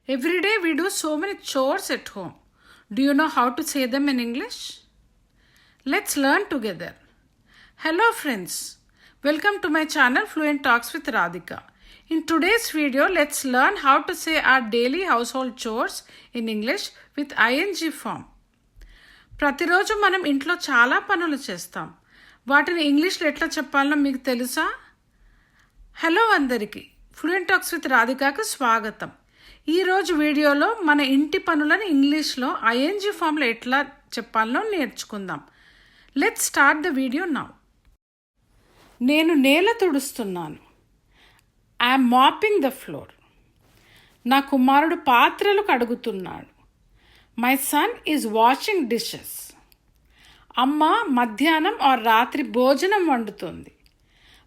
Every day we do so many chores at home. Do you know how to say them in English? Let's learn together. Hello friends. Welcome to my channel Fluent Talks with Radhika. In today's video, let's learn how to say our daily household chores in English with ing form. ప్రతిరోజు మనం ఇంట్లో చాలా పనులు చేస్తాం. వాటిని ఇంగ్లీష్లో ఎట్లా చెప్పాలో మీకు తెలుసా? హలో అందరికీ, ఫ్లూయెంట్ టాక్స్ విత్ రాధికాకు స్వాగతం. ఈరోజు వీడియోలో మన ఇంటి పనులను ఇంగ్లీష్లో ఐఎన్జీ ఫామ్లో ఎట్లా చెప్పాలో నేర్చుకుందాం. Let's start the video now. నేను నేల తుడుస్తున్నాను. I'm mopping the floor. నా కుమారుడు పాత్రలు కడుగుతున్నాడు. My son is washing dishes. అమ్మ మధ్యాహ్నం ఆర్ రాత్రి భోజనం వండుతుంది.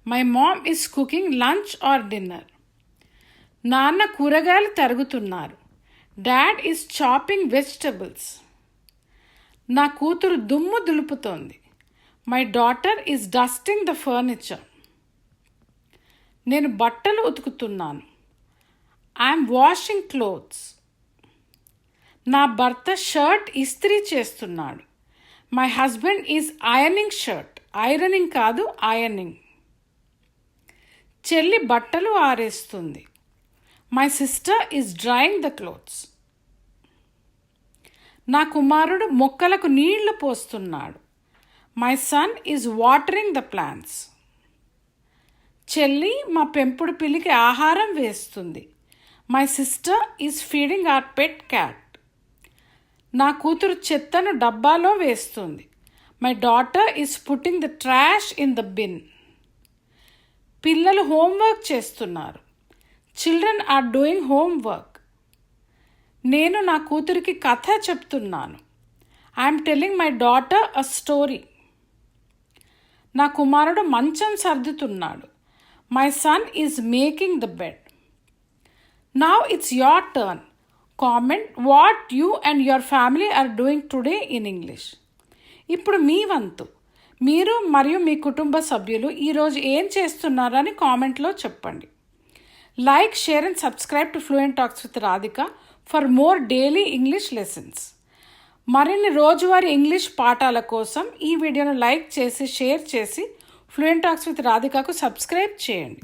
My mom is cooking lunch or dinner. నాన్న కూరగాయలు తరుగుతున్నారు. Dad is chopping vegetables. నా కూతురు దుమ్ము దులుపుతోంది. My daughter is dusting the furniture. నేను బట్టలు ఉతుకుతున్నాను. I'm washing clothes. నా భర్త షర్ట్ ఇస్త్రీ చేస్తున్నాడు. My husband is ironing shirt. Ironing కాదు, ఐరనింగ్. చెల్లి బట్టలు ఆరేస్తుంది. My sister is drying the clothes. నా కుమారుడు మొక్కలకు నీళ్లు పోస్తున్నాడు. My son is watering the plants. చెల్లి మా పెంపుడు పిల్లికి ఆహారం వేస్తుంది. My sister is feeding our pet cat. నా కూతురు చెత్తను డబ్బాలో వేస్తుంది. My daughter is putting the trash in the bin. పిల్లలు హోంవర్క్ చేస్తున్నారు. Children are doing homework. నేను నా కూతురికి కథ చెప్తున్నాను. I'm telling my daughter a story. నా కుమారుడు మంచం సర్దుతున్నాడు. My son is making the bed. Now it's your turn. Comment what you and your family are doing today in English. ఇప్పుడు మీ వంతు. మీరు మరియు మీ కుటుంబ సభ్యులు ఈరోజు ఏం చేస్తున్నారని కామెంట్లో చెప్పండి. Like, share and subscribe to fluent talks with Radhika for more daily English lessons. మరిన్ని రోజువారీ ఇంగ్లీష్ పాఠాల కోసం ఈ వీడియోను లైక్ చేసి, షేర్ చేసి ఫ్లూయెంట్ టాక్స్ విత్ రాధికకు సబ్స్క్రైబ్ చేయండి.